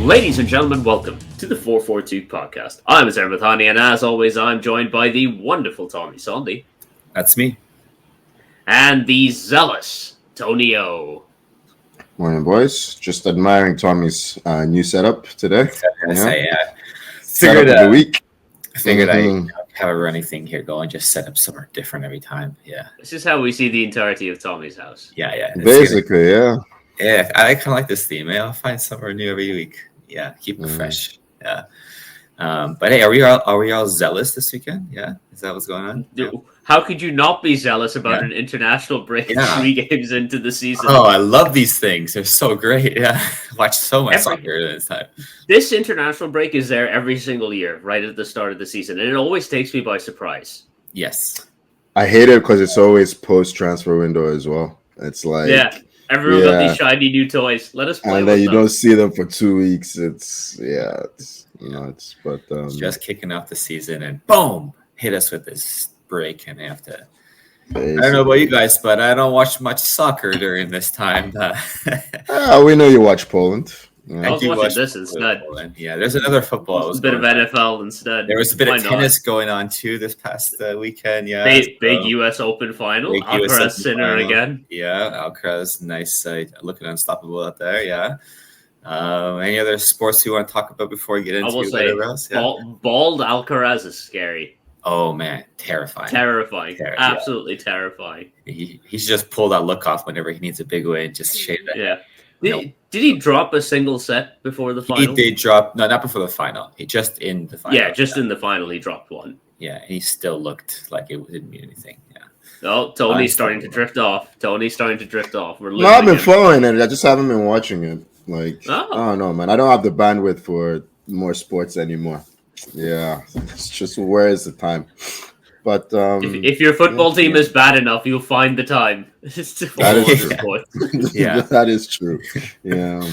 Ladies and gentlemen, welcome to the 442 podcast. I'm Azar Mathani, and as always, I'm joined by the wonderful Tommy Sondy. That's me. And the zealous Tony O. Morning, boys. Just admiring Tommy's new setup today. Figured of the week. Figured I have a running thing here going, just set up somewhere different every time. Yeah. This is how we see the entirety of Tommy's house. Yeah. Basically, yeah. Yeah, I kind of like this theme. I'll find somewhere new every week. Yeah, keep it fresh. Yeah. But hey, are we all zealous this weekend? Yeah, is that what's going on? Yeah. How could you not be zealous about an international break 3 games into the season? Oh, I love these things. They're so great. Yeah, watch so much soccer this time. This international break is there every single year, right at the start of the season, and it always takes me by surprise. Yes. I hate it because it's always post-transfer window as well. It's like... Yeah. Everyone got these shiny new toys. Let us play and then you don't see them for 2 weeks. It's nuts. But just kicking off the season and boom, hit us with this break, and they have to. Basically. I don't know about you guys, but I don't watch much soccer during this time. We know you watch Poland. I was watching this instead. Poland. Yeah, there's another football. A bit of NFL instead. There was a bit of tennis going on too this past weekend. Yeah, big U.S. Open final. Alcaraz Sinner again. Yeah, Alcaraz, nice, looking unstoppable out there. Yeah. Any other sports you want to talk about before we get into whatever else? Yeah. Bald Alcaraz is scary. Oh man, terrifying! Absolutely terrifying. He should just pull that look off whenever he needs a big win. Just shave that. Yeah. Did he drop a single set before the final? He did drop. No, not before the final. He just in the final. Yeah, in the final he dropped one. Yeah, and he still looked like it didn't mean anything. Yeah. Oh, Tony's starting to drift off. No, I've been following it. I just haven't been watching it. I don't know, man. I don't have the bandwidth for more sports anymore. Yeah, it's just where is the time? But if your football team is bad enough, you'll find the time. That is true. Yeah, that is true. Yeah,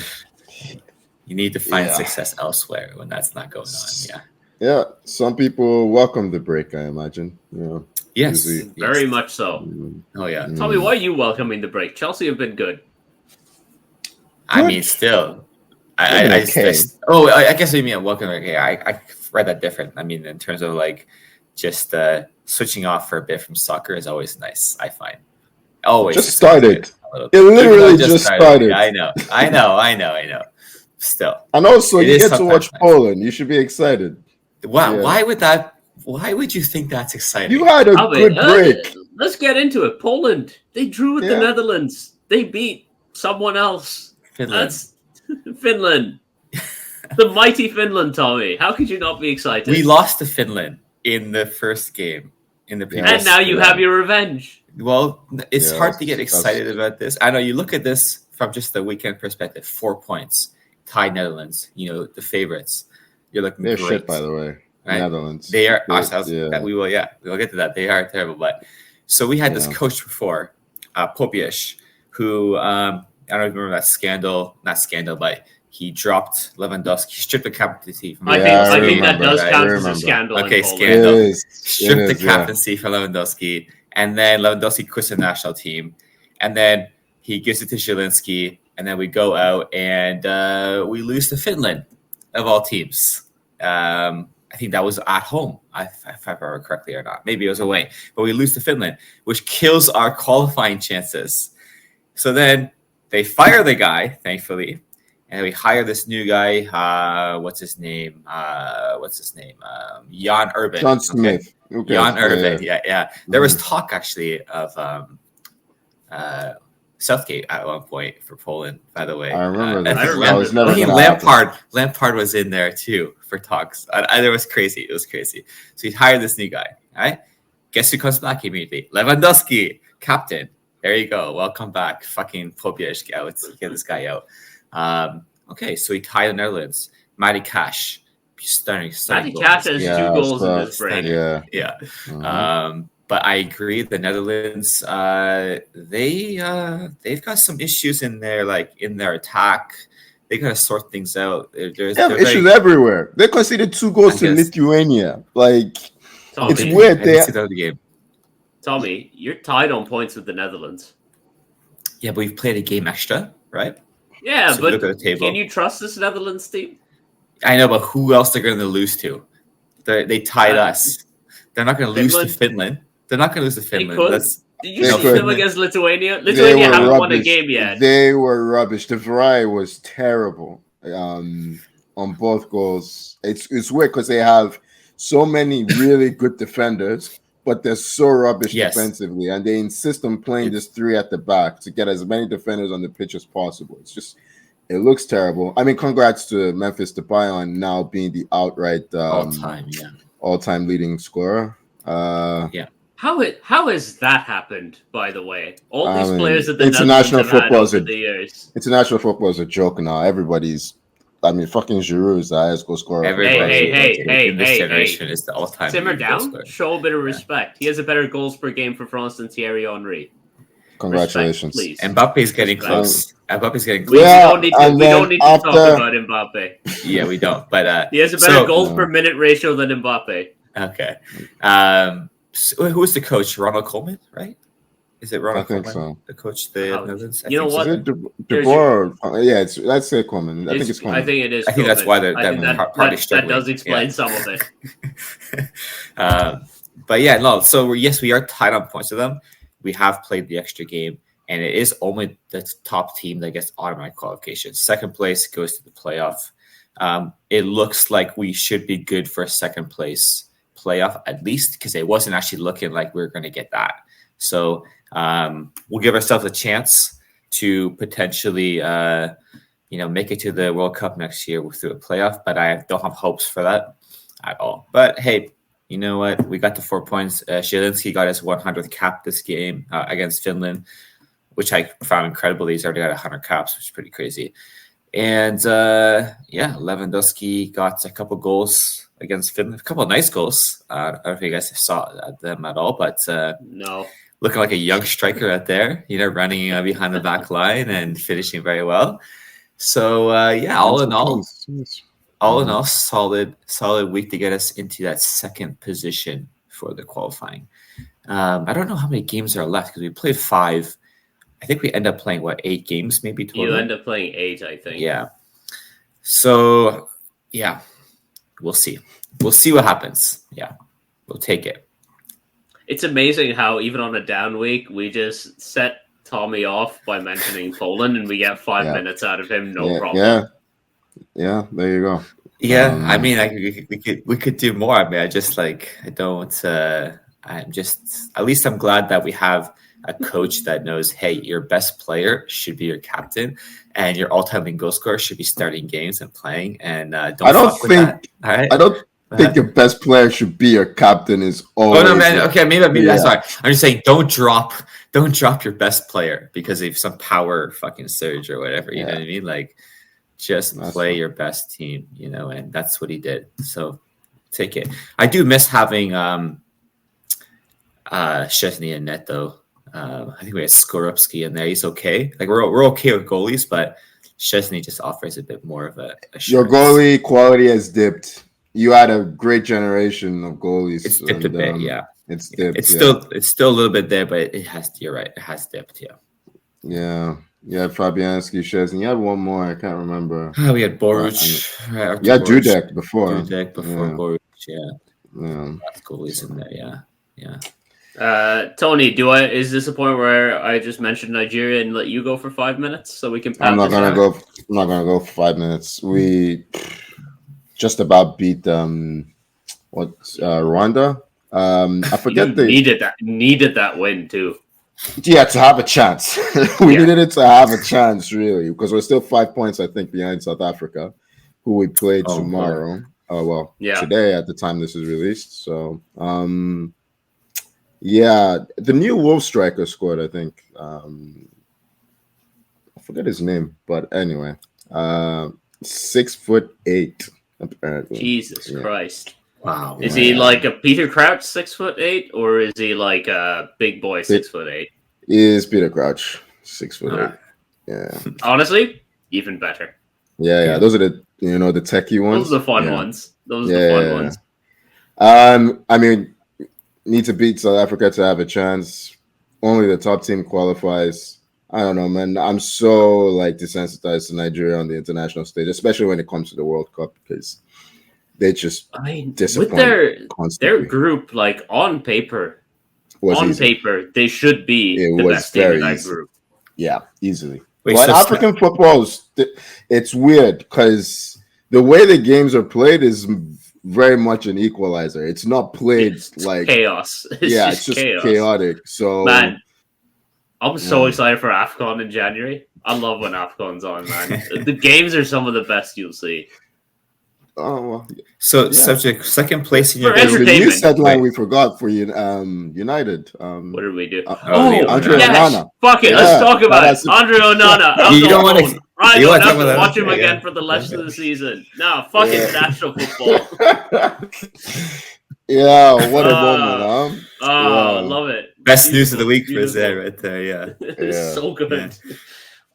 you need to find success elsewhere when that's not going on. Yeah, yeah. Some people welcome the break, I imagine. Yeah. Yes, very much so. Oh yeah. Tommy, why are you welcoming the break? Chelsea have been good. I mean, still. I guess what you mean. Welcome. Okay, I read that different. I mean, in terms of just switching off for a bit from soccer is always nice. I find always just started. It literally just started. Yeah, I know. Still, and also you get to watch Poland. You should be excited. Wow, yeah. Why would you think that's exciting? You had a good break. Let's get into it. Poland. They drew with the Netherlands. They beat someone else. Finland. That's Finland. The mighty Finland, Tommy. How could you not be excited? We lost to Finland in the first game in the previous. And now you have your revenge. Well, it's hard to get excited about this. I know you look at this from just the weekend perspective. 4 points, tied Netherlands. The favorites. You're looking They're great. Shit, by the way. Right? Netherlands. They are ourselves. We'll get to that. They are terrible. But so we had this coach before, Popieš, who I don't remember that scandal. Not scandal, but he dropped Lewandowski. He stripped the captaincy from. I think that does count as a scandal. Okay, scandal. Stripped the captaincy from Lewandowski, and then Lewandowski quits the national team, and then he gives it to Zielinski, and then we go out and we lose to Finland, of all teams. I think that was at home, if I remember correctly or not. Maybe it was away, but we lose to Finland, which kills our qualifying chances. So then they fire the guy, thankfully. And we hire this new guy. What's his name? Jan Urban. John Smith. Okay. Jan Urban. Yeah. There was talk actually of Southgate at one point for Poland. By the way, I remember that. I remember. Lampard was in there too for talks. It was crazy. It was crazy. So he hired this new guy. All right. Guess who comes back immediately? Lewandowski, captain. There you go. Welcome back. Fucking Popieš. Let's get this guy out. Okay, so he tied the Netherlands. Matty Cash, stunning. Matty Cash has 2 goals in this break. Yeah. Mm-hmm. But I agree, the Netherlands, they've got some issues in their attack. They got to sort things out. They have issues everywhere. They conceded 2 goals to Lithuania. It's weird. The game. Tommy, you're tied on points with the Netherlands. Yeah, but we've played a game extra, right? Yeah, so but can you trust this Netherlands team? I know, but who else they're going to lose to? They tied us. They're not going to lose to Finland. They're not going to lose to Finland. Did you see them against Lithuania? Lithuania haven't won a game yet. They were rubbish. The variety was terrible on both goals. It's weird because they have so many really good defenders, but they're so rubbish defensively, and they insist on playing this 3 at the back to get as many defenders on the pitch as possible. It looks terrible. I mean, congrats to Memphis Depay on now being the outright all-time leading scorer. How has that happened, by the way? All these players that the international football over the years. International football is a joke now. Everybody's, fucking Giroud is the highest goal scorer. Hey, this generation is the all-time. Simmer down. Show a bit of respect. He has a better goals per game for France than Thierry Henry. Congratulations. Respect, Mbappe's getting close. Mbappe's getting close. We don't need to talk about Mbappe. Yeah, we don't. But he has a better goals per minute ratio than Mbappe. Okay. So who was the coach? Ronald Koeman, right? Is it Ronald Koeman? I think so. The coach, the Netherlands? You know what? Is it De Boer? Yeah, let's say Koeman. I think it's Koeman. I think it is. I think that's why they're partly struggling. That does explain some of it. But yeah, no. So we are tied on points with them. We have played the extra game, and it is only the top team that gets automatic qualification. Second place goes to the playoff. It looks like we should be good for a second place playoff at least, because it wasn't actually looking like we were going to get that. So we'll give ourselves a chance to potentially make it to the World Cup next year through a playoff, but I don't have hopes for that at all. But hey, you know what? We got the 4 points. Zielinski got his 100th cap this game against Finland, which I found incredible. He's already got 100 caps, which is pretty crazy. And Lewandowski got a couple goals against Finland, a couple of nice goals. I don't know if you guys saw them at all, but no, looking like a young striker out there, running behind the back line and finishing very well. So all in all, solid week to get us into that second position for the qualifying. I don't know how many games are left because we played 5. I think we end up playing 8 games, maybe 12. You end up playing 8, I think. Yeah. So we'll see. We'll see what happens. Yeah, we'll take it. It's amazing how even on a down week, we just set Tommy off by mentioning Poland, and we get 5 minutes out of him, no problem. Yeah. There you go. Yeah, I mean, we could do more. I mean, at least I'm glad that we have a coach that knows, hey, your best player should be your captain, and your all-time leading goal scorer should be starting games and playing. And I don't think your best player should be your captain. Is always. Oh no, man. Okay, maybe that's fine. I'm just saying, don't drop your best player because of some power fucking surge or whatever. You know what I mean? Like, just play your best team. And that's what he did. So take it. I do miss having Szczesny in net though. I think we had Skorupski in there. He's okay. Like we're okay with goalies, but Szczesny just offers a bit more of a assurance. Your goalie quality has dipped. You had a great generation of goalies. It's dipped a bit, yeah. It's dipped. It's still a little bit there, but it has. You're right. It has dipped, yeah. Yeah. You had Fabianski, Szczesny. You had one more. I can't remember. We had Boruc. You had Dudek before. Boruc. Yeah. Lots of goalies in there. Yeah. Tony, is this a point where I just mentioned Nigeria and let you go for 5 minutes so we can? I'm not gonna go for 5 minutes. We just about beat Rwanda. I forget needed that win too. Yeah, to have a chance. We needed it to have a chance, really, because we're still 5 points, I think, behind South Africa, who we play tomorrow. Today at the time this is released. So, the new Wolf striker scored, I think. I forget his name, but anyway, 6'8", apparently. Jesus Christ. Wow. Is he like a Peter Crouch 6'8", or is he like a big boy 6'8"? He is Peter Crouch 6'8". Yeah. Honestly, even better. Yeah. Those are the the techie ones. Those are the fun ones. Ones. I mean, need to beat South Africa to have a chance. Only the top team qualifies. I don't know, man. I'm so like desensitized to Nigeria on the international stage, especially when it comes to the World Cup, because they just disappoint with their group, like on paper, they should be the best team in that group. Yeah, easily. But African football, it's weird because the way the games are played is very much an equalizer. It's not played like chaos. It's just chaotic. So, man, I'm so excited for AFCON in January. I love when AFCON's on, man. The games are some of the best you'll see. Oh, well, subject second place in your the news headline we forgot for you, United. What did we do? Andre Onana. Fuck it, let's talk about it. Andre Onana. You don't want to. I don't have to watch him again for the rest of the season. No, fuck international football. Yeah, what a moment, huh? I love it. Best news of the week was there, right there. Yeah, it's so good.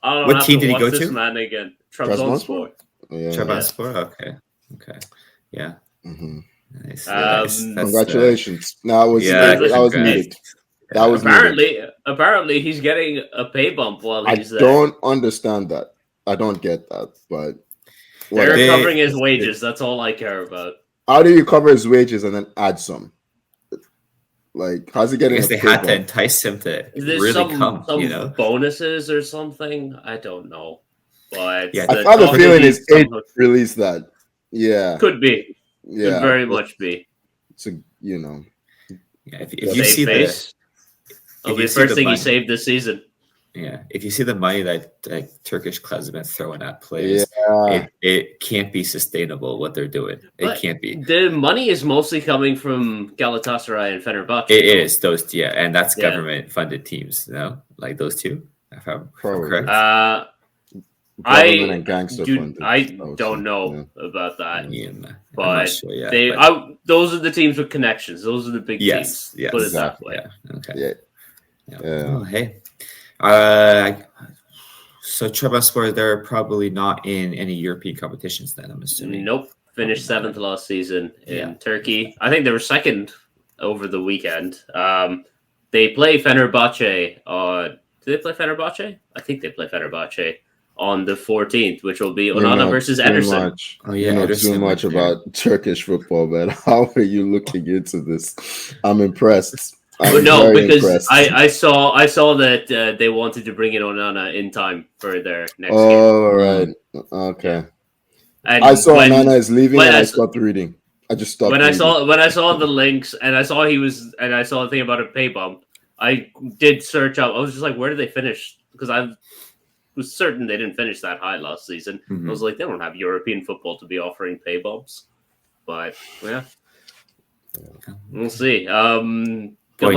Yeah. What team did he go to? This man again, Trabzonspor. Trabzonspor. Okay. Yeah. Mm-hmm. Nice. Congratulations. That was needed. That was apparently he's getting a pay bump while he's there. I don't understand that. I don't get that, but they're covering his wages. That's all I care about. How do you cover his wages and then add some? Like, how's he getting? I guess they had to entice him to really come. Bonuses or something. I don't know, but I thought the feeling is release that. Yeah, could be. Yeah, could very much be. So Yeah, if you see it'll be the first thing he saved this season. Yeah, if you see the money that Turkish clubs have been throwing at players, it can't be sustainable what they're doing. It can't be. The money is mostly coming from Galatasaray and Fenerbahce. It is those, and that's government-funded teams. Like those two, if I'm correct. I don't know about that, but those are the teams with connections. Those are the big teams. Yes, put it that way. Yeah. Okay. Yeah. Oh, hey. So Trabzonspor, they're probably not in any European competitions then, I'm assuming. Nope. Finished 7th last season in Turkey. I think they were 2nd over the weekend. They play Fenerbahce on... Do they play Fenerbahce? I think they play Fenerbahce on the 14th, which will be Onana versus Ederson. You know too much about Turkish football, man. How are you looking into this? I'm impressed. Because I saw that they wanted to bring in Onana in time for their next game. Oh, right. Okay. And I saw Onana is leaving and I stopped reading. I just stopped when I saw the links and I saw the thing about a pay bump, I did search up. I was just like, where did they finish? Because I was certain they didn't finish that high last season. Mm-hmm. I was like, they don't have European football to be offering pay bumps. But we'll see. Go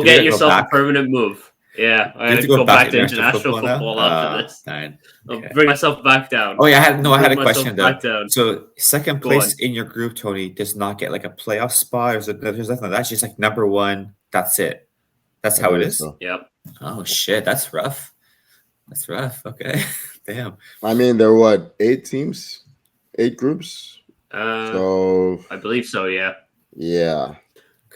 get yourself a permanent move. Yeah, I have to go back to international football after this. I'll bring myself back down. Oh yeah, I had a question though. So second place in your group, Tony, does not get like a playoff spot, or there's nothing. That's just like number one. That's it. That's how it is. So. Yep. Oh shit, that's rough. That's rough. Okay, damn. I mean, there were 8 teams, 8 groups. So I believe so. Yeah. Yeah.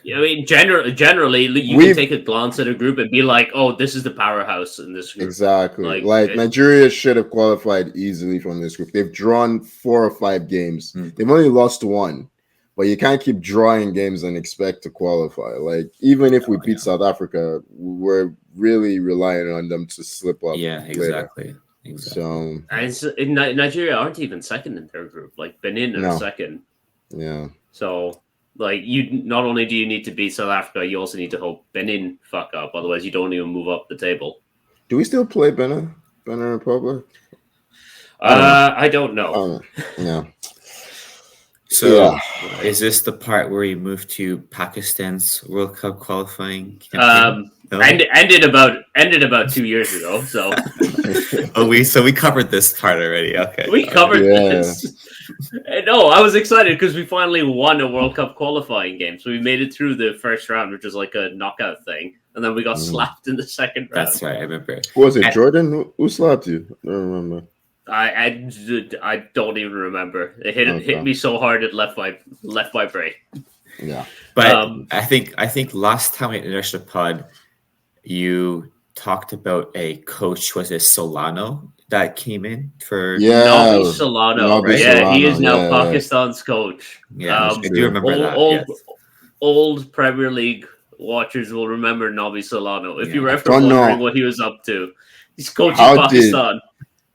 I mean, generally, you can take a glance at a group and be like, "Oh, this is the powerhouse in this group." Exactly. Like Nigeria should have qualified easily from this group. They've drawn 4 or 5 games. They've only lost 1, but you can't keep drawing games and expect to qualify. Like even if we beat South Africa, we're really relying on them to slip up. Yeah, exactly. So and Nigeria aren't even second in their group. Like Benin are second. Yeah. So. Like you, not only do you need to beat South Africa, you also need to hope Benin fuck up. Otherwise, you don't even move up the table. Do we still play Benin Republic? I don't know. Yeah. So, is this the part where you move to Pakistan's World Cup qualifying campaign? Ended about 2 years ago. So, we covered this part already. Okay, we covered this. No, I was excited because we finally won a World Cup qualifying game. So we made it through the first round, which was like a knockout thing, and then we got slapped in the second round. That's right, I remember. Was it Jordan who slapped you? I don't remember. I don't even remember. It hit me so hard it left my brain. Yeah, but I think last time we had an extra pod, you talked about a coach, was it Solano, that came in for Nabi Solano. Right? Yeah, he is now Pakistan's coach. Yeah, I do remember that. Old Premier League watchers will remember Nabi Solano. If you were ever wondering what he was up to, he's coaching Pakistan.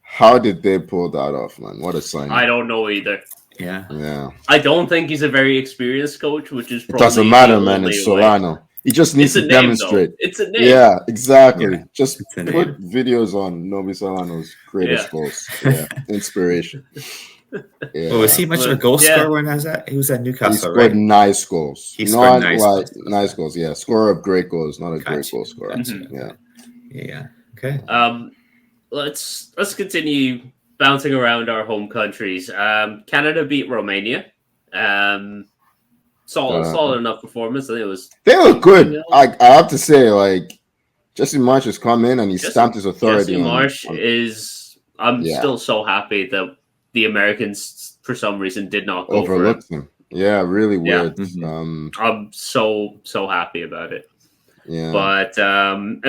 How did they pull that off, man? What a sign! I don't know either. Yeah. I don't think he's a very experienced coach, which is probably it doesn't matter, man. It's Solano. He just needs to demonstrate. It's a name. Yeah, exactly. Just put videos on Nabi Solano's greatest goals. Yeah, inspiration. Was he much of a goal scorer when he was at Newcastle? He scored nice goals. He scored nice goals. Yeah, scorer of great goals, not a great goal scorer. Yeah. Okay. Let's continue bouncing around our home countries. Canada beat Romania. Solid enough performance. I think it was. They look good. I have to say, like, Jesse Marsch has come in and he stamped his authority. Jesse Marsch is. I'm still so happy that the Americans, for some reason, did not go overlooked him. Yeah, really weird. I'm so happy about it. Yeah. But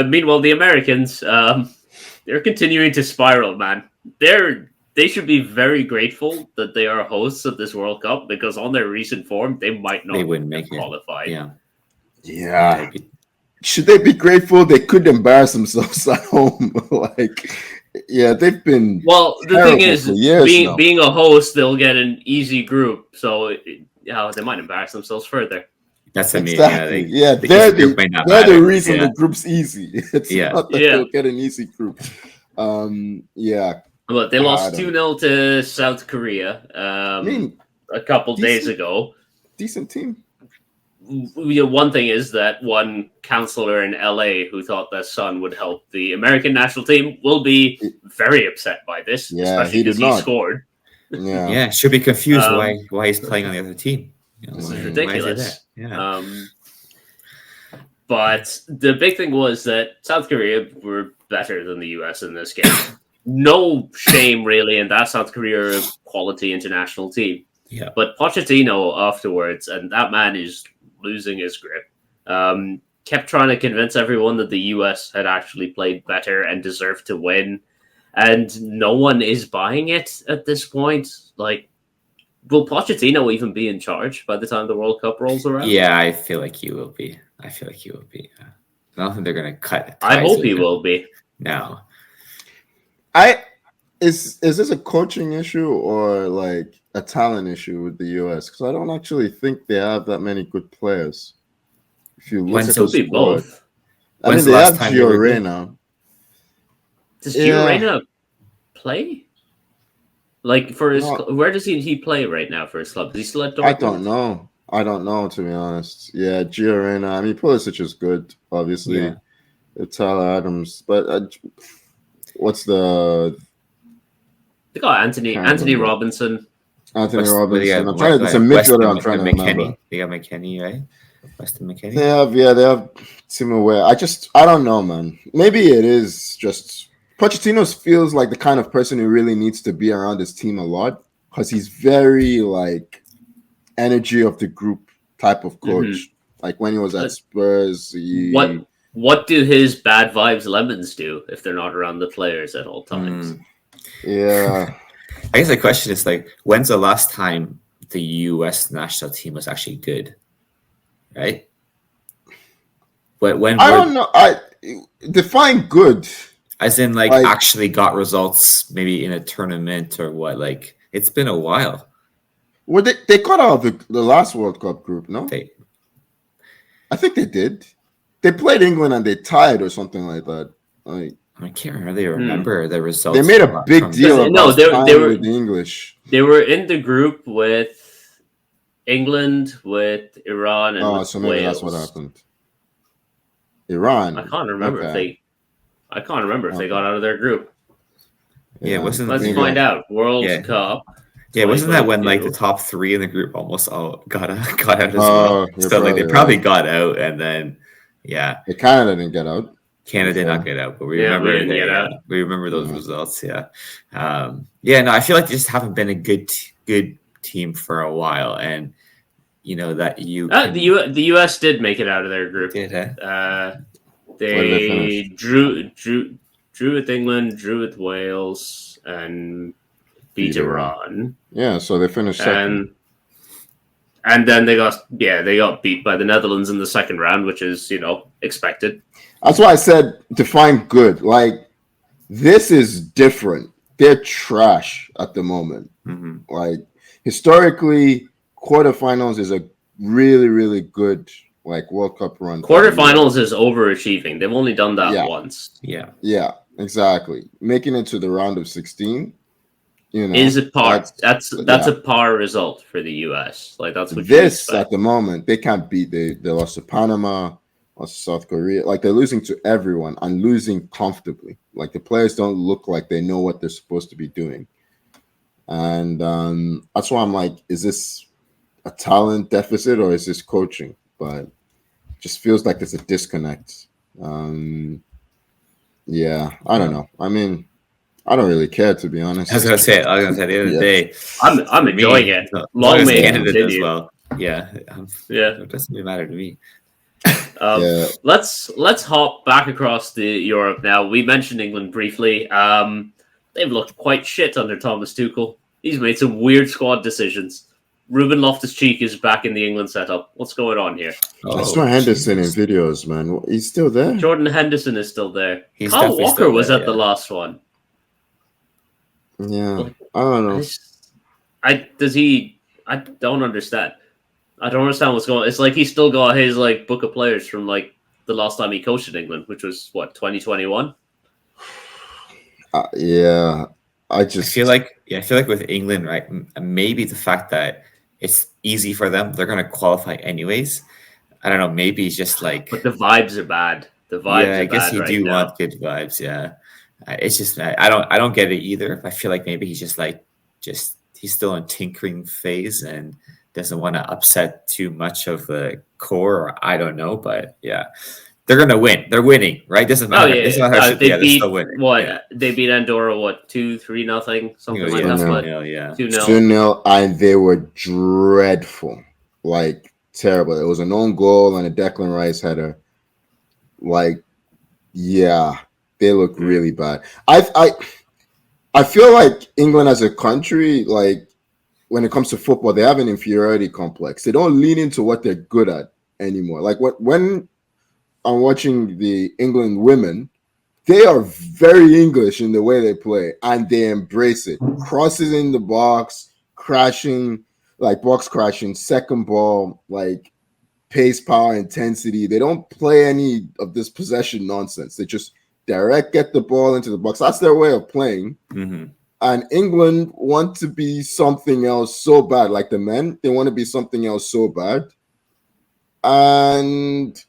meanwhile, the Americans, they're continuing to spiral, man. They should be very grateful that they are hosts of this World Cup, because on their recent form, they wouldn't make qualify. Yeah. Should they be grateful? They could embarrass themselves at home. They've been. Well, the thing is, being a host, they'll get an easy group, so they might embarrass themselves further. That's what exactly. They're the reason the group's easy. It's not that they'll get an easy group. But they lost 2-0 to South Korea. A couple days ago. Decent team. One thing is that one counselor in LA who thought their son would help the American national team will be very upset by this, especially because he scored. Should be confused why he's playing on the other team. This is ridiculous. But the big thing was that South Korea were better than the US in this game. No shame, really, in that South Korea quality international team. Yeah. But Pochettino afterwards, and that man is losing his grip, kept trying to convince everyone that the US had actually played better and deserved to win. And no one is buying it at this point. Like, will Pochettino even be in charge by the time the World Cup rolls around? Yeah, I feel like he will be. I don't think they're going to cut. I hope he will be. No. Is this a coaching issue or like a talent issue with the US? Because I don't actually think they have that many good players. If you look at the squad, both. I mean, they have Gio Reyna. Does Gio Reyna play? Like for his, where does he play right now for his club? Does he still at Dortmund? I don't know, to be honest. Yeah, Gio Reyna. I mean, Pulisic is good, obviously. Yeah. Tyler Adams, but what's the? They got Anthony Robinson. Anthony Robinson. I'm trying to. It's a midfielder. I'm trying to remember. They got McKennie, right? Weston McKennie. They have Timo Weah. I don't know, man. Maybe it is just Pochettino feels like the kind of person who really needs to be around his team a lot, because he's very like energy of the group type of coach. Mm-hmm. Like when he was at Spurs. What do his bad vibes lemons do if they're not around the players at all times? Yeah. I guess the question is like, when's the last time the U.S. national team was actually good? Right? When I don't know. I define good. As in like actually got results maybe in a tournament or what? Like it's been a while. Well, they got out of the last World Cup group, no? I think they did. They played England and they tied or something like that. Like I can't really remember the results. They made a big deal about they were with the English. They were in the group with England, with Iran, and with so maybe Wales. That's what happened. Iran. I can't remember if they got out of their group. Yeah, let's find out. World Cup. Yeah, wasn't that when like the top three in the group almost all got out as well? So like they probably got out, and then Canada didn't get out. Canada did not get out, but we remember we remember those results. No, I feel like they just haven't been a good team for a while, and you know that the U.S. did make it out of their group. They drew with England, drew with Wales, and beat Iran. Yeah, so they finished second. And then they got beat by the Netherlands in the second round, which is, expected. That's why I said define good. Like, this is different. They're trash at the moment. Mm-hmm. Like, historically, quarterfinals is a really, really good World Cup run. Quarterfinals is overachieving. They've only done that once. Yeah, exactly. Making it to the round of 16, is a par. That's a par result for the US. Like, that's what this at the moment they can't beat. They lost to Panama, lost to South Korea. Like, they're losing to everyone and losing comfortably. Like, the players don't look like they know what they're supposed to be doing, and that's why I'm like, is this a talent deficit or is this coaching? But it just feels like there's a disconnect. Yeah, I don't know. I mean, I don't really care, to be honest. I was gonna say the other day. I'm enjoying it. Long may it continue. As well. Yeah. It doesn't really matter to me. Let's hop back across to Europe now. We mentioned England briefly. They've looked quite shit under Thomas Tuchel. He's made some weird squad decisions. Ruben Loftus-Cheek is back in the England setup. What's going on here? I saw Henderson in videos, man. He's still there. Jordan Henderson is still there. Kyle Walker was at the last one. Yeah, I don't know. I don't understand. I don't understand what's going on. It's like he's still got his book of players from the last time he coached in England, which was 2021. Yeah, I feel like with England, right? Maybe the fact that it's easy for them, they're going to qualify anyways. I don't know. Maybe it's just but the vibes are bad. The vibes. Yeah, I guess you do now. want good vibes. Yeah. It's just I don't get it either. I feel like maybe he's just he's still in tinkering phase and doesn't want to upset too much of the core, or I don't know, but yeah, they're gonna win. They're winning, right? Doesn't matter. They beat they're still winning. They beat Andorra 2-3-0, something like that. 2-0, and they were dreadful, terrible. It was an own goal and a Declan Rice header. They look really bad. I feel like England as a country, when it comes to football, they have an inferiority complex. They don't lean into what they're good at anymore. When I'm watching the England women, they are very English in the way they play, and they embrace it. Crosses in the box, crashing, box crashing, second ball, pace, power, intensity. They don't play any of this possession nonsense. They just direct, get the ball into the box. That's their way of playing. Mm-hmm. And England want to be something else so bad. Like the men, they want to be something else so bad. And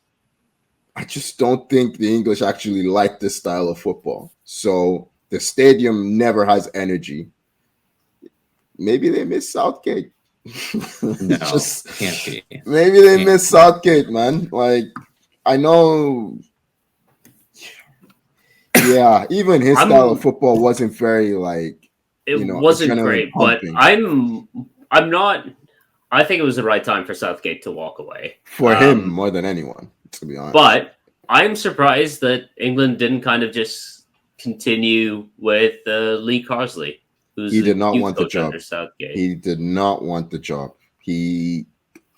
I just don't think the English actually like this style of football. So the stadium never has energy. Maybe they miss Southgate. No, can't be. Maybe they miss Southgate, man. I know. Yeah, even his style of football wasn't very wasn't great, pumping. But I'm not. I think it was the right time for Southgate to walk away. For him, more than anyone, to be honest. But I'm surprised that England didn't kind of just continue with Lee Carsley, who's he did not want the job. He did not want the job. He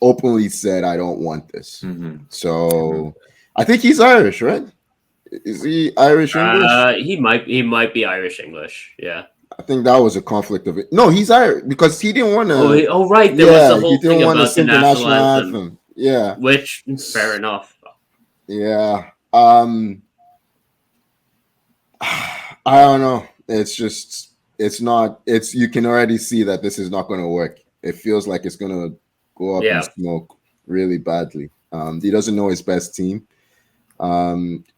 openly said, "I don't want this." Mm-hmm. So I think he's Irish, right? Is he Irish English? He might be Irish English. Yeah. I think that was a conflict of it. No, he's Irish because he didn't want to. Right. There was the whole thing about the national anthem. Yeah. Which fair enough. Yeah. I don't know. It's not. You can already see that this is not going to work. It feels like it's going to go up in smoke really badly. He doesn't know his best team.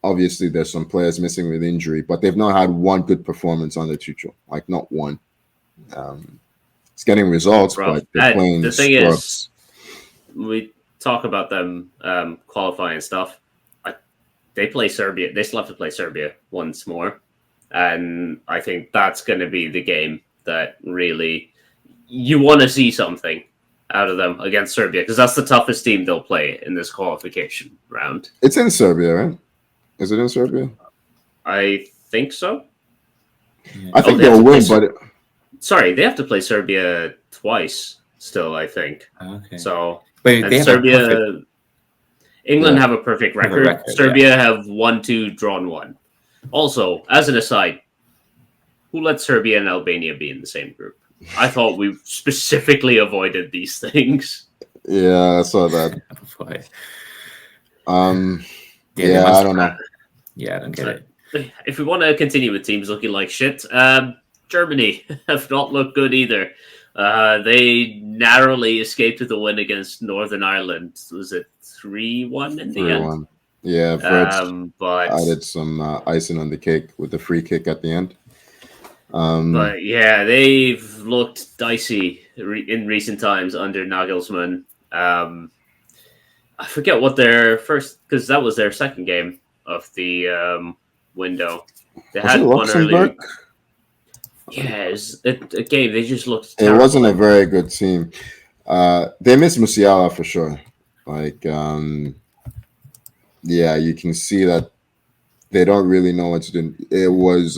Obviously, there's some players missing with injury, but they've not had one good performance under Tuchel. Not one. It's getting results, but they're playing the thing is, we talk about them qualifying stuff. They play Serbia. They still have to play Serbia once more, and I think that's going to be the game that really you want to see something out of them against Serbia, because that's the toughest team they'll play in this qualification round. It's in Serbia, right? Is it in Serbia? I think so. I think they'll win, but sorry, they have to play Serbia twice still, I think. Okay. So, but they have Serbia, England have a perfect record. Serbia have 1-2, drawn 1. Also, as an aside, who let Serbia and Albania be in the same group? I thought we specifically avoided these things. Yeah, I saw that. I don't know. Yeah, I don't get it. If we want to continue with teams looking like shit, Germany have not looked good either. They narrowly escaped with a win against Northern Ireland. Was it 3-1 in the end? Yeah, but added some icing on the cake with the free kick at the end. But yeah, they've looked dicey in recent times under Nagelsmann. I forget what their first, because that was their second game of the window. They had one early. Yeah, it was a game. They just looked terrible. It wasn't a very good team. They missed Musiala for sure. Like, yeah, you can see that they don't really know what to do. It was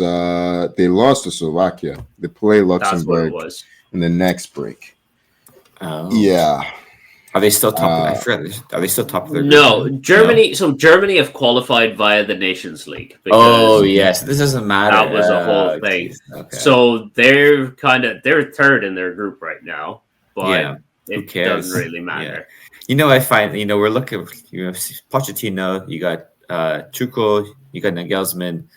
they lost to Slovakia. They play Luxembourg in the next break. Oh, yeah. Are they still top? Are they still top of their group? No, Germany. No. So Germany have qualified via the Nations League. Oh yes, this doesn't matter. That was a whole thing. Okay. So they're third in their group right now, but it doesn't really matter. Yeah. I find we're looking. Pochettino. You got Tuchel. You got Nagelsmann.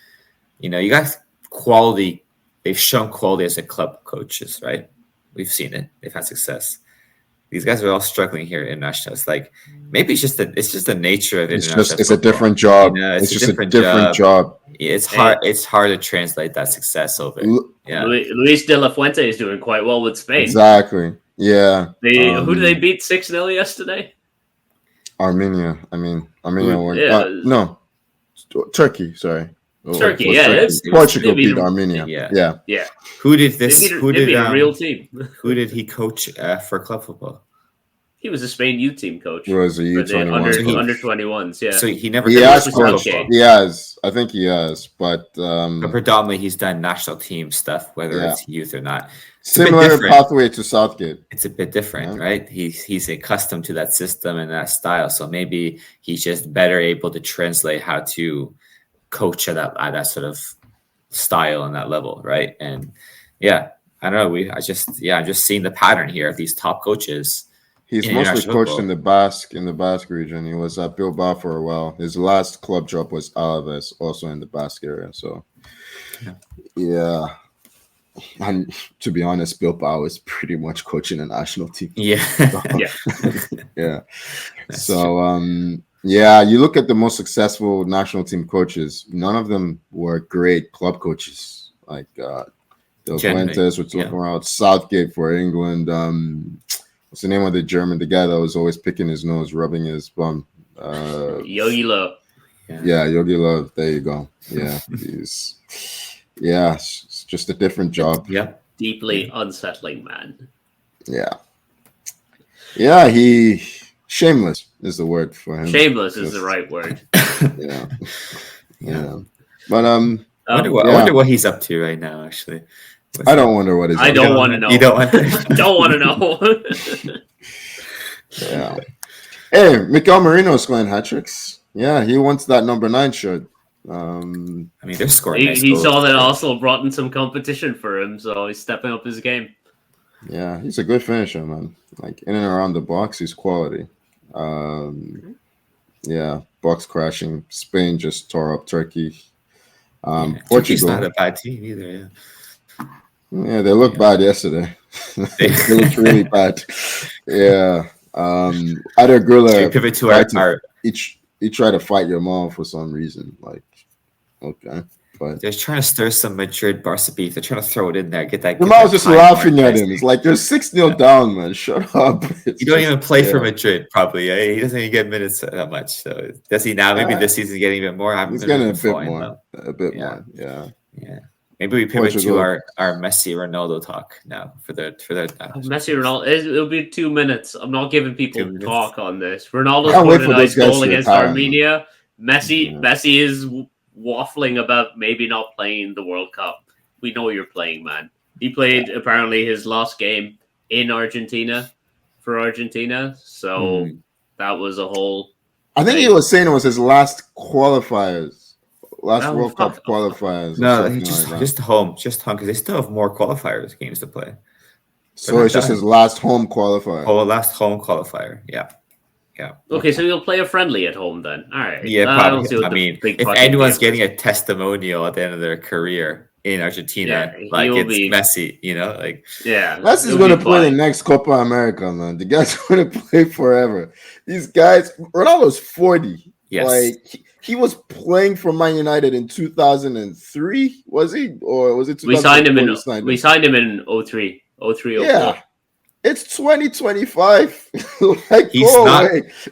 You got quality. They've shown quality as a club coaches, right? We've seen it. They've had success. These guys are all struggling here in international. It's like maybe it's just the nature of international. It's a different job. It's just a different job. It's hard. It's hard to translate that success over. Luis de la Fuente is doing quite well with Spain. Exactly. Yeah. Who did they beat 6-0 yesterday? Armenia. Armenia won. No, Turkey. Sorry. Turkey. Portugal beat Armenia. Yeah. Who did this? Who did a real team? Who did he coach for club football? He was a Spain U team coach. He was a U21 under 21s. Yeah. So he never. He has. I think he has, but predominantly he's done national team stuff, whether it's youth or not. Similar pathway to Southgate. It's a bit different, right? He's accustomed to that system and that style, so maybe he's just better able to translate how to coach at that sort of style and that level, right? And I don't know. I'm just seeing the pattern here of these top coaches. He's mostly coached in the Basque region. He was at Bilbao for a while. His last club job was Alaves, also in the Basque area. So, yeah. And to be honest, Bilbao is pretty much coaching a national team. Yeah. Yeah. So, you look at the most successful national team coaches, none of them were great club coaches. Like Del Fuentes, which looking around Southgate for England. What's the name of the German? The guy that was always picking his nose, rubbing his bum. Yogi Löw. Yeah, Yogi Löw. There you go. Yeah, it's just a different job. Yeah, deeply unsettling man. Yeah. He shameless is the word for him. Shameless is the right word. Yeah. But I wonder what he's up to right now. Actually. I don't wonder what he's. I don't want to know. You don't want to. Don't want to know. Yeah. Hey, Mikel Merino's scoring hat tricks. Yeah, he wants that number 9 shirt. They're scoring. He saw that Arsenal brought in some competition for him, so he's stepping up his game. Yeah, he's a good finisher, man. Like in and around the box, he's quality. Box crashing. Spain just tore up Turkey. Portugal. Turkey's not a bad team either. Yeah. Yeah, they looked bad yesterday. They looked really bad. Yeah. Either Grilla pivot to our he tried to fight your mom for some reason. Like, okay. But they're trying to stir some Madrid Barca beef. They're trying to throw it in there. Get that. Your mom's just laughing at him. It's like they're 6-0 down, man. Shut up. You don't even play for Madrid, probably. He doesn't even get minutes that much. So does he now? Maybe this season getting a bit more. He's getting a bit more. More. Yeah. Maybe we pivot to our Messi Ronaldo talk now for the Messi Ronaldo. It'll be 2 minutes. I'm not giving people talk on this. Ronaldo scored a nice goal against Armenia. Messi is waffling about maybe not playing the World Cup. We know you're playing, man. He played apparently his last game in Argentina for Argentina, so that was a whole. I think he was saying it was his last qualifiers, World Cup qualifiers. No, he just home because they still have more qualifiers games to play. So it's just his last home qualifier. Oh, last home qualifier. Yeah. Okay, so you'll play a friendly at home then. All right. Yeah, probably. I mean, if anyone's getting a testimonial at the end of their career in Argentina, it's Messi, Messi's going to play the next Copa America, man. The guy's going to play forever. These guys, Ronaldo's 40. Yes. He was playing for Man United in 2003, was he? Or was it 2004? We signed him in 03. 03, 04. Yeah. It's 2025.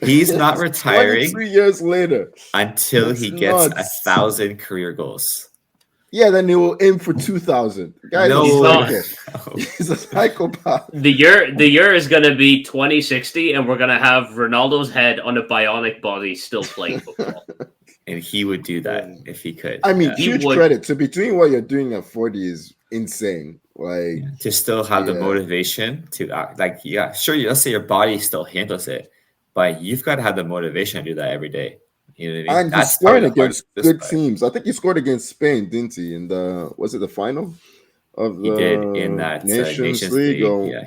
He's not retiring 3 years later until he gets 1,000 career goals. Yeah, then he will aim for 2,000. He's a psychopath. The year is going to be 2060, and we're going to have Ronaldo's head on a bionic body still playing football. And he would do that if he could. I mean, huge credit. So between what you're doing at 40 is insane. To still have the motivation to act sure, let's say your body still handles it, but you've got to have the motivation to do that every day. You know what I mean? And he's scoring against good teams. I think he scored against Spain, didn't he? In the final of the he did in that Nations League. I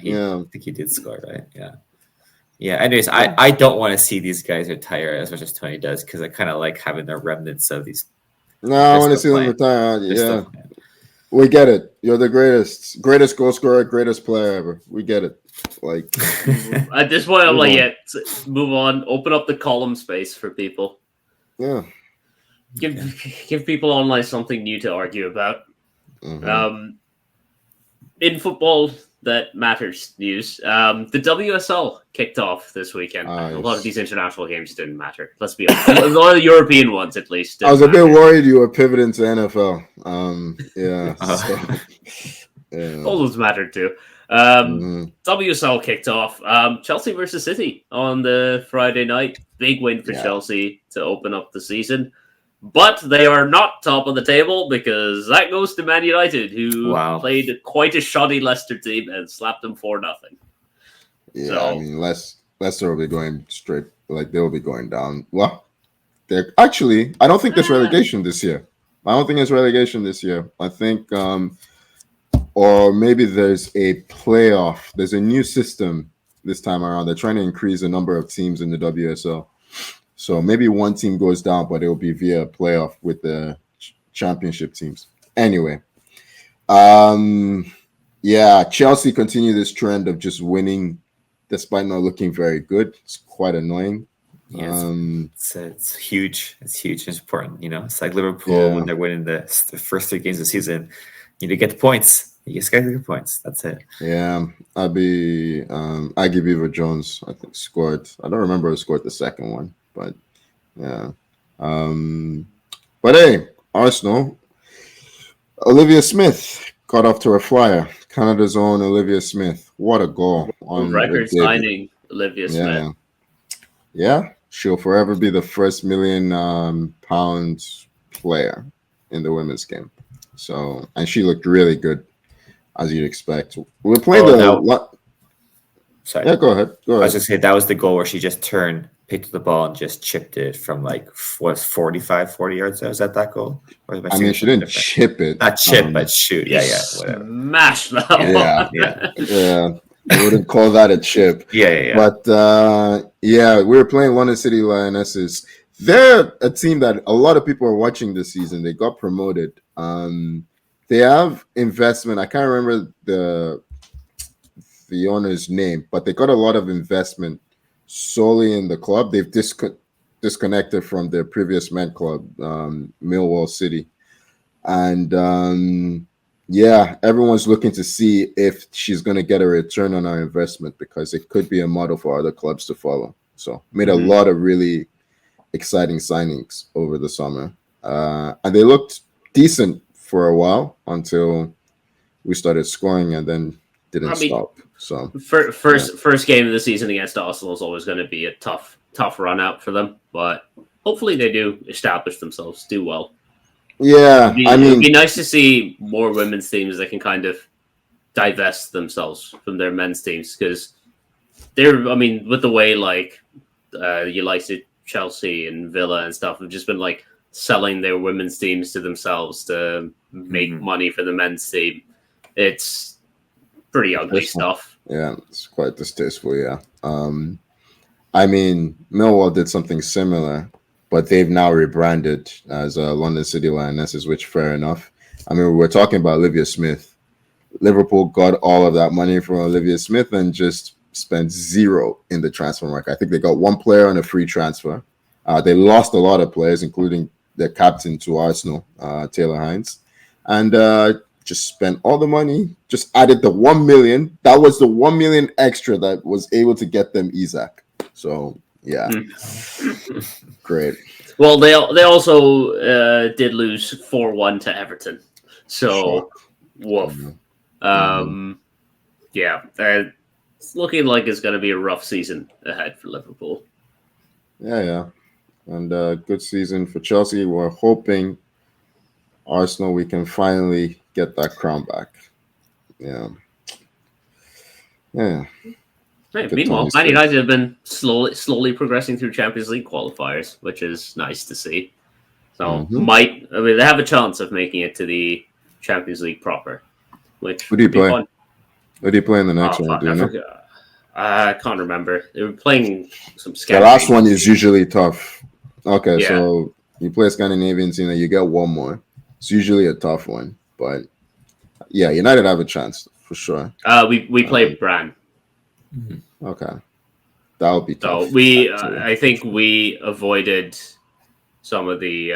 think he did score, right? Yeah. Anyways, I don't want to see these guys retire as much as Tony does because I kind of like having the remnants of these. No, I want to see them retire. Yeah. We get it. You're the greatest goal scorer, greatest player ever. We get it. At this point, I'm move on. Open up the column space for people. Yeah. Give people online something new to argue about. Mm-hmm. In football that matters news, the WSL kicked off this weekend. A lot of these international games didn't matter. Let's be honest. A lot of the European ones, at least. I was a bit worried you were pivoting to NFL. All those mattered too. WSL kicked off. Chelsea versus City on the Friday night. Big win for Chelsea to open up the season. But they are not top of the table because that goes to Man United, who played quite a shoddy Leicester team and slapped them 4-0. Yeah, I mean, Leicester will be going straight, they'll be going down. Well, they're actually, I don't think there's relegation this year. I think, or maybe there's a playoff. There's a new system this time around. They're trying to increase the number of teams in the WSL. So maybe one team goes down, but it will be via playoff with the championship teams. Anyway, Chelsea continue this trend of just winning despite not looking very good. It's quite annoying. Yeah, it's huge. It's huge. It's important. It's like Liverpool when they're winning the first 3 games of the season. You need to get the points. You just got to get the points. That's it. Yeah, Aggie Beaver Jones, I think, scored. I don't remember who scored the second one. But but hey, Arsenal. Olivia Smith got off to a flyer. Canada's own Olivia Smith. What a goal! On record signing, Olivia Smith. Yeah, she'll forever be the first £1 million player in the women's game. So, and she looked really good, as you'd expect. We're playing Sorry. Yeah, go ahead. I was just saying that was the goal where she just picked up the ball and just chipped it from 40 yards out. Was that goal? I mean, she didn't chip it. Not chip, but shoot. Yeah, whatever. Smash that. Yeah. I wouldn't call that a chip. Yeah. But we were playing London City Lionesses. They're a team that a lot of people are watching this season. They got promoted. They have investment. I can't remember the owner's name, but they got a lot of investment solely in the club. They've disconnected from their previous men club, Millwall City. And everyone's looking to see if she's going to get a return on our investment because it could be a model for other clubs to follow. So made a lot of really exciting signings over the summer. And they looked decent for a while until we started scoring and then didn't stop. So first game of the season against Arsenal is always going to be a tough run out for them, but hopefully they do establish themselves, do well. Yeah, it'd be nice to see more women's teams that can kind of divest themselves from their men's teams, because with the way like you like it, Chelsea and Villa and stuff have just been like selling their women's teams to themselves to make money for the men's team. It's pretty ugly stuff. Yeah, it's quite distasteful. Yeah. Millwall did something similar, but they've now rebranded as London City Lionesses, which fair enough. We're talking about Olivia Smith. Liverpool got all of that money from Olivia Smith and just spent zero in the transfer market. I think they got one player on a free transfer. They lost a lot of players, including their captain to Arsenal, Taylor Hines, and just spent all the money, just added the 1 million. That was the 1 million extra that was able to get them Isak. So, yeah. Great. Well, they also did lose 4-1 to Everton. So, woof. Yeah, it's looking like it's going to be a rough season ahead for Liverpool. Yeah. And good season for Chelsea. We're hoping Arsenal, we can finally get that crown back. Yeah. Hey, meanwhile, Man United have been slowly progressing through Champions League qualifiers, which is nice to see. So they have a chance of making it to the Champions League proper. Who do you play? Fun. Who do you play in the next one? I can't remember. They were playing some Scandinavian. The last one is usually tough. Okay, so you play a Scandinavian team and you get one more. It's usually a tough one, but yeah, United have a chance for sure. We play Brann. Okay, that would be tough. So I think we avoided some of the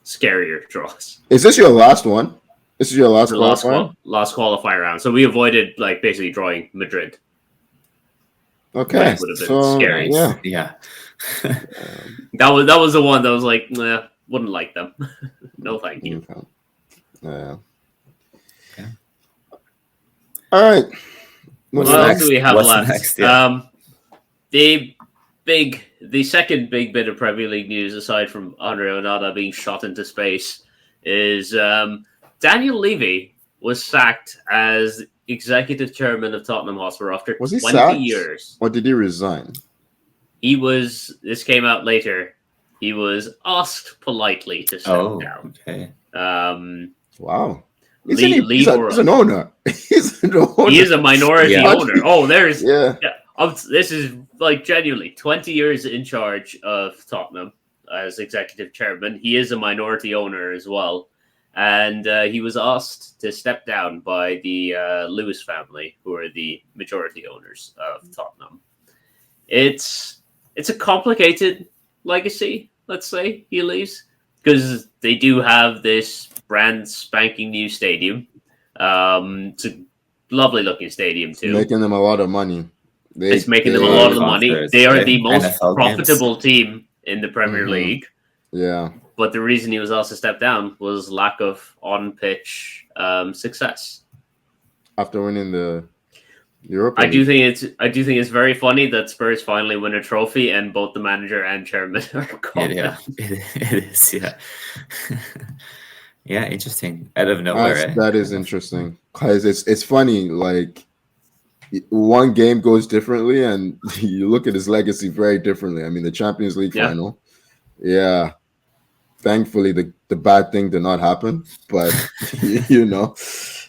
scarier draws. Is this your last one? This is your last qualifier? Last qualifier round. So we avoided basically drawing Madrid. Okay, would have been scary. Yeah. that was the one that was like, nah, wouldn't like them. No, thank you. Okay. Yeah. Okay. All right. What else do we have left? Next? Yeah. The second big bit of Premier League news, aside from Andre Onana being shot into space, is Daniel Levy was sacked as executive chairman of Tottenham Hotspur after 20 years. Or did he resign? This came out later. He was asked politely to step down. Okay. Wow. He's an owner. He's an owner. He is a minority owner. Oh, this is genuinely 20 years in charge of Tottenham as executive chairman. He is a minority owner as well. And he was asked to step down by the Lewis family, who are the majority owners of Tottenham. It's a complicated legacy, let's say, he leaves, because they do have this brand spanking new stadium. It's a lovely looking stadium too. Making them a lot of money. It's making them a lot of money. They are the most NFL profitable team in the Premier League. Yeah. But the reason he was asked to step down was lack of on-pitch success. After winning the Europa I do think it's very funny that Spurs finally win a trophy and both the manager and chairman are gone. Yeah, it is. Yeah. Yeah, interesting. Out of nowhere. That is interesting. Because it's funny, one game goes differently and you look at his legacy very differently. The Champions League final. Yeah. Thankfully, the bad thing did not happen, but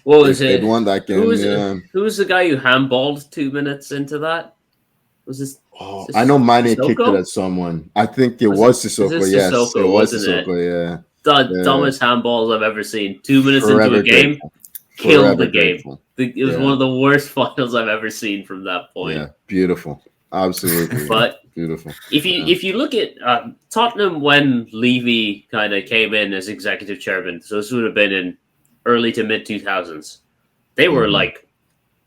what was it? They won that game. Who was the guy who handballed 2 minutes into that? Was this? I know Mane kicked it at someone. I think it was Sissoko. Yes, it was Sissoko. Yeah, the dumbest handballs I've ever seen. 2 minutes into a game, killed the game. It was one of the worst finals I've ever seen from that point. Yeah, beautiful, absolutely. But beautiful. If you look at Tottenham when Levy kind of came in as executive chairman, so this would have been in early to mid 2000s, they were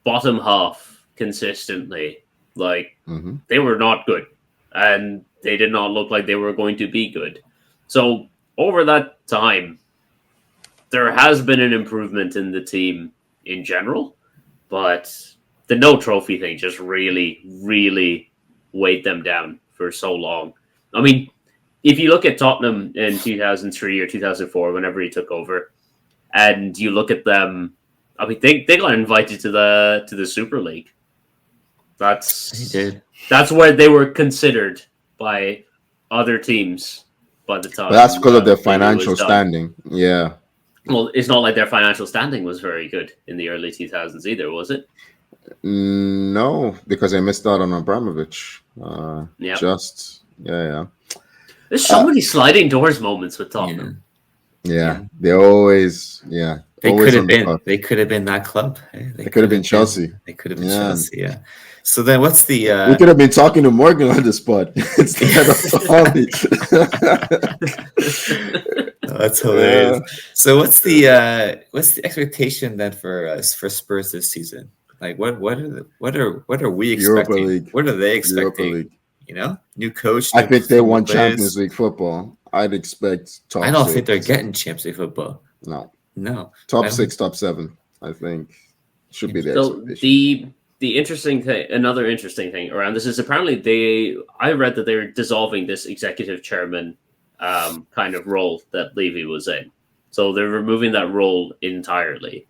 bottom half consistently. They were not good, and they did not look like they were going to be good. So over that time, there has been an improvement in the team in general, but the no trophy thing just really, really weighed them down for so long. if you look at Tottenham in 2003 or 2004, whenever he took over, and you look at them, I mean, they got invited to the Super League. That's where they were considered by other teams by the time. But that's because of their financial standing. Yeah. Well, it's not like their financial standing was very good in the early 2000s either, was it? No, because they missed out on Abramovich. Yeah. There's so many sliding doors moments with Tottenham. Yeah. They always, They could have been. They could have been that club. They could have been Chelsea. They could have been Chelsea. Yeah. So then, what's the? We could have been talking to Morgan on the spot instead of Holly. That's hilarious. So what's the expectation then for Spurs this season? Like what are we expecting? What are they expecting? New coach. I think they won Champions League football. I'd expect top. I don't think they're getting Champions League football. No. Top 6, top 7. I think should be there. So the interesting thing, another interesting thing around this is apparently I read that they're dissolving this executive chairman kind of role that Levy was in. So they're removing that role entirely.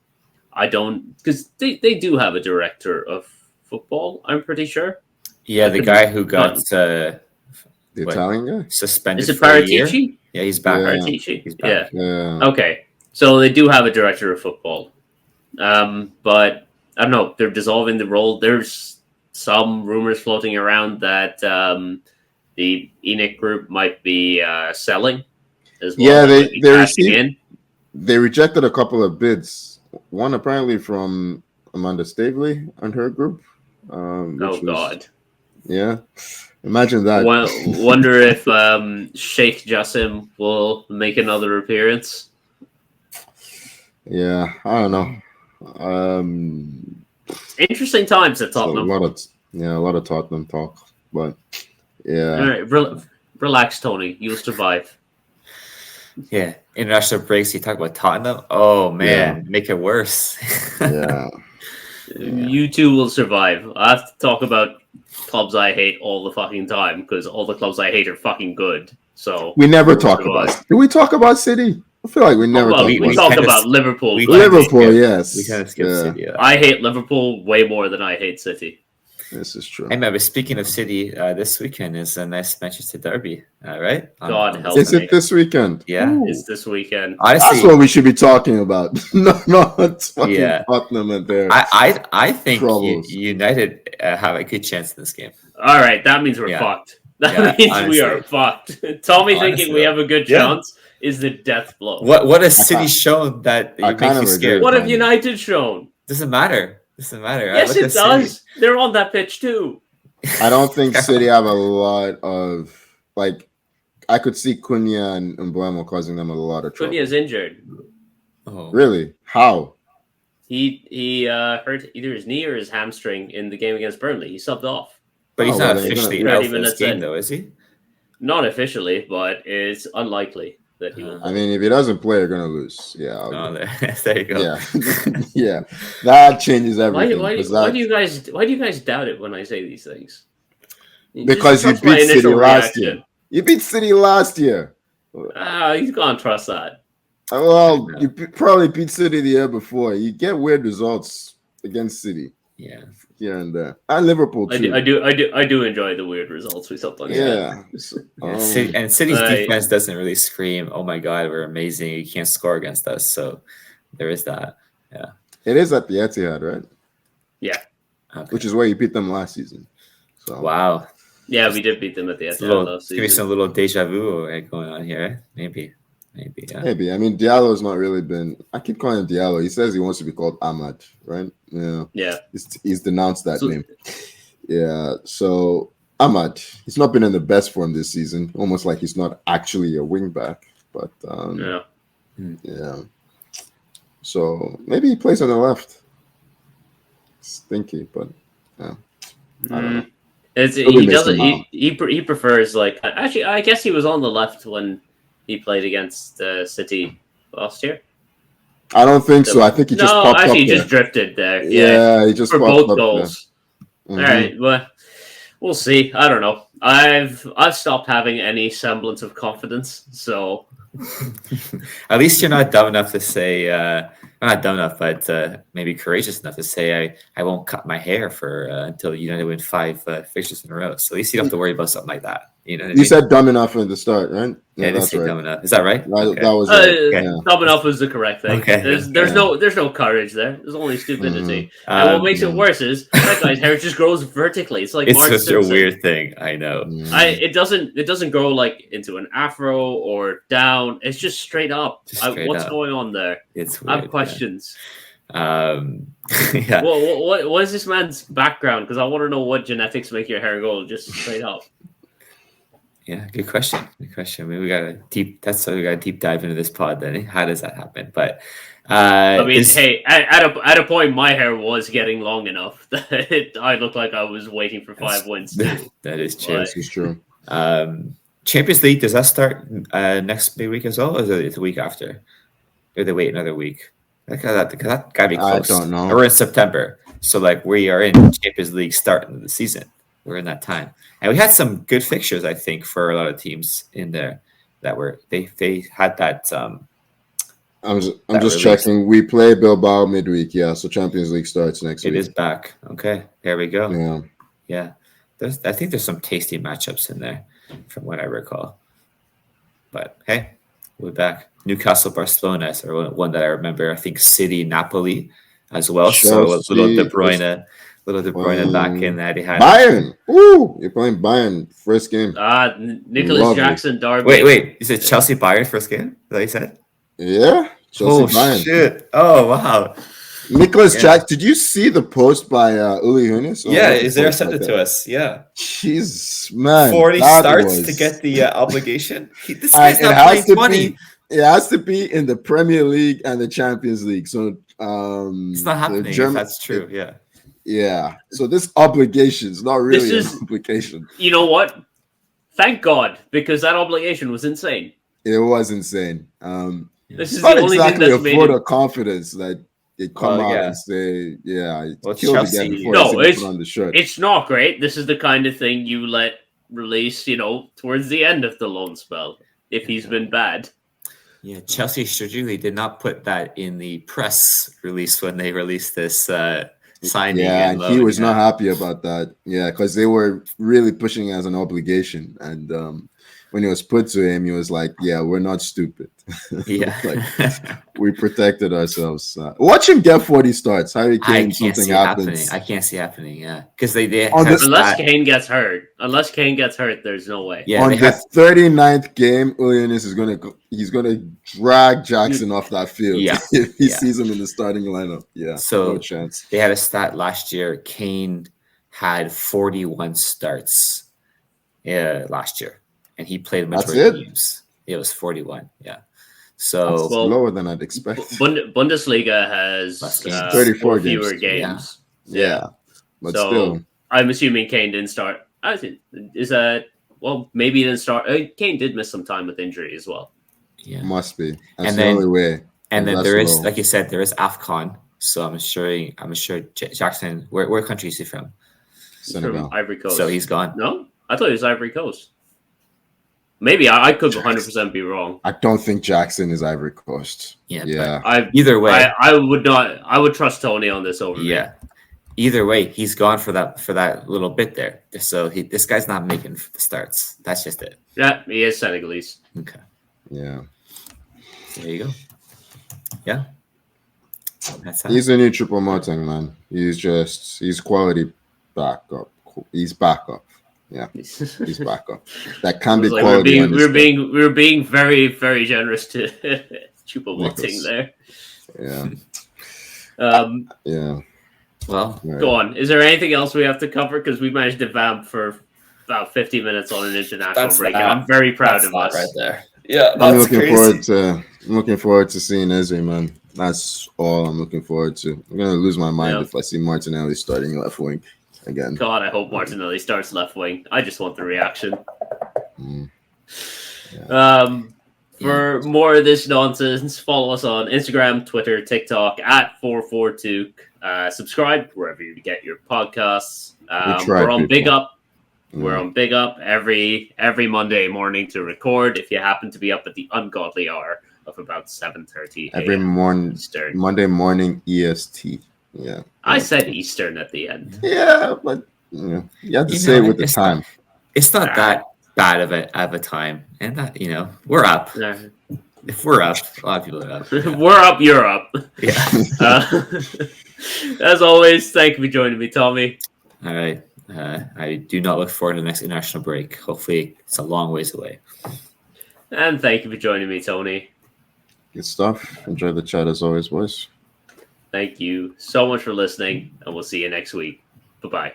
Because they do have a director of football, I'm pretty sure. Yeah, the guy who got the Italian guy suspended. Is it Paratici? Yeah, he's back. Paratici. He's back. Yeah. Okay. So they do have a director of football. But I don't know, they're dissolving the role. There's some rumors floating around that the ENIC group might be selling as well. Yeah, they rejected a couple of bids. One apparently from Amanda Stavely and her group. God. Yeah. Imagine that. Wonder if Sheikh Jassim will make another appearance. Yeah, I don't know. Interesting times at Tottenham. A lot of Tottenham talk, but yeah. All right, relax, Tony. You'll survive. Yeah, international breaks. You talk about Tottenham. Oh man, make it worse. Yeah. You two will survive. I have to talk about clubs I hate all the fucking time because all the clubs I hate are fucking good. So we never talk about. Do we talk about City? I feel like we never talk about Liverpool. Liverpool, yes. We kind of skip City. Yeah. I hate Liverpool way more than I hate City. This is true. Hey, man, but speaking of City, this weekend is a nice Manchester derby, right? God help me. Is it this weekend? Yeah. Ooh. It's this weekend. Honestly, that's what we should be talking about. Not fucking Tottenham and their I think United have a good chance in this game. All right, that means we're fucked. That means we are fucked. Tommy thinking we have a good chance is the death blow. What has City shown that makes you scared? What have United shown? Doesn't matter. Yes, it does. City. They're on that pitch too. I don't think City have a lot of I could see Cunha and Mbeumo causing them a lot of trouble. Cunha's injured. Oh, really? How? He hurt either his knee or his hamstring in the game against Burnley. He subbed off. But he's not officially out for this game, though, is he? Not officially, but it's unlikely that he will. I mean, if he doesn't play, you're gonna lose. Yeah. There you go. Yeah, yeah. That changes everything. Why do you guys doubt it when I say these things? Because you beat City last year. You beat City last year. You can't trust that. Well, you probably beat City the year before. You get weird results against City. Yeah, here and there, and Liverpool too. I do enjoy the weird results we sometimes get. And City's defense doesn't really scream, "Oh my God, we're amazing! You can't score against us." So there is that. Yeah, it is at the Etihad, right? Yeah, which is where you beat them last season. So wow. Yeah, we did beat them at the Etihad last season. Give me some little deja vu going on here. Maybe. Yeah. Maybe. I mean, Diallo's not really been. I keep calling him Diallo. He says he wants to be called Ahmad, right? Yeah. Yeah. He's denounced that name. Yeah. So Ahmad, he's not been in the best form this season. Almost like he's not actually a wing back. But yeah. So maybe he plays on the left. Stinky, but yeah. I don't know. He doesn't. He prefers actually. I guess he was on the left when he played against City last year. I don't think so. I think he just popped up. He just drifted there. Yeah, he just for popped both up goals. Mm-hmm. All right, well, We'll see. I don't know. I've stopped having any semblance of confidence. So at least you're not dumb enough to say. Not dumb enough, but maybe courageous enough to say I won't cut my hair for until United win 5 fixtures in a row. So at least you don't have to worry about something like that. You know what I mean? said dumb enough at the start, right? Yeah, that's right. Dumb enough. Is that right? Okay. That was right. Dumb enough was the correct thing. Okay. There's no courage there. There's only stupidity. And what makes it worse is that guy's hair just grows vertically. It's like it's Mark such Simpson. a weird thing. I know. It doesn't grow like into an afro or down. It's just straight up. What's going on there? It's weird, I have questions. Yeah. What is this man's background? Because I want to know what genetics make your hair go just straight up. Yeah, good question. I mean, we got a deep dive into this pod. Then, how does that happen? But I mean, hey, at a point, my hair was getting long enough that I looked like I was waiting for 5 wins. That is true. This is true. Champions League, does that start next week as well, or is it the week after? Or they wait another week? That gotta be close. I don't know. We're in September, so like we are in Champions League start of the season. We're in that time, and we had some good fixtures, I think, for a lot of teams in there that were they had that. I'm just checking. We play Bilbao midweek, yeah. So Champions League starts next week. It is back. Okay, there we go. Yeah. I think there's some tasty matchups in there, from what I recall. But hey, we're back. Newcastle, Barcelona, or one that I remember. I think City, Napoli, as well. Chelsea, so little De Bruyne back in that. Bayern. Ooh, you're playing Bayern first game. Nicholas Jackson derby. Wait. Is it Chelsea Bayern first game? Is that what you said? Yeah. Chelsea Bayern. Shit. Oh wow. Nicholas Jackson. Did you see the post by Uli Hoeneß? Yeah, is there sent it to us? Yeah. Jeez, man. 40 starts to get the obligation. This guy's not playing 20. It has to be in the Premier League and the Champions League. So it's not happening. If that's true. Yeah. So this obligation is not really an obligation. You know what? Thank God, because that obligation was insane. It was insane. This is not the only exactly thing that's a vote of confidence that they come out and say, Chelsea. Put on the shirt. It's not great. This is the kind of thing you let release, towards the end of the loan spell if he's been bad. Yeah, Chelsea strategically did not put that in the press release when they released this signing. Yeah, and he was not happy about that. Yeah, because they were really pushing it as an obligation. And when it was put to him, he was like, yeah, we're not stupid. Yeah. We protected ourselves. Watch him get 40 starts. Harry Kane, something happens. I can't see happening, yeah. Because they unless Kane gets hurt. Unless Kane gets hurt, there's no way. Yeah, on the 39th game, Uli Hoeneß he's gonna drag Jackson off that field if he sees him in the starting lineup. Yeah, so no chance. They had a stat last year. Kane had 41 starts last year, and he played majority of games. It was 41. Yeah. So that's lower than I'd expect. Bundesliga has 34 fewer games. Yeah. But still, I'm assuming Kane didn't start. I think maybe he didn't start. Kane did miss some time with injury as well. Yeah, must be. That's the only way. And then there is, like you said, there is AFCON. So I'm sure Jackson. Where country is he from? Senegal. From Ivory Coast. So he's gone. No, I thought he was Ivory Coast. Maybe I could 100% be wrong. I don't think Jackson is Ivory Coast. Yeah. Either way, I would not. I would trust Tony on this over. Yeah. Either way, he's gone for that little bit there. So this guy's not making the starts. That's just it. Yeah, he is Senegalese. Okay. Yeah. So there you go. Yeah. He's a new triple Moteng, man. He's quality backup. He's backup. Yeah, he's backup. That can be quality. We're being very, very generous to Choupo-Moting there. Yeah. Yeah. Well, go on. Is there anything else we have to cover? Because we managed to vamp for about 50 minutes on an international break, and I'm very proud of us. Right there. Yeah, I'm looking forward to seeing Ezri, man. That's all I'm looking forward to. I'm gonna lose my mind if I see Martinelli starting left wing again. God, I hope Martinelli starts left wing. I just want the reaction. For more of this nonsense, follow us on Instagram, Twitter, TikTok at 442. Subscribe wherever you get your podcasts. We're on Big Up. We're on Big Up every Monday morning to record. If you happen to be up at the ungodly hour of about 7:30 every morning, Eastern. Monday morning EST. Yeah, I said Eastern at the end. Yeah, but you have to say it with the time. It's not that bad of a time, and that we're up. If we're up, a lot of people are up. Yeah. We're up, you're up. Yeah. As always, thank you for joining me, Tommy. All right. I do not look forward to the next international break. Hopefully, it's a long ways away. And thank you for joining me, Tony. Good stuff. Enjoy the chat as always, boys. Thank you so much for listening, and we'll see you next week. Bye-bye.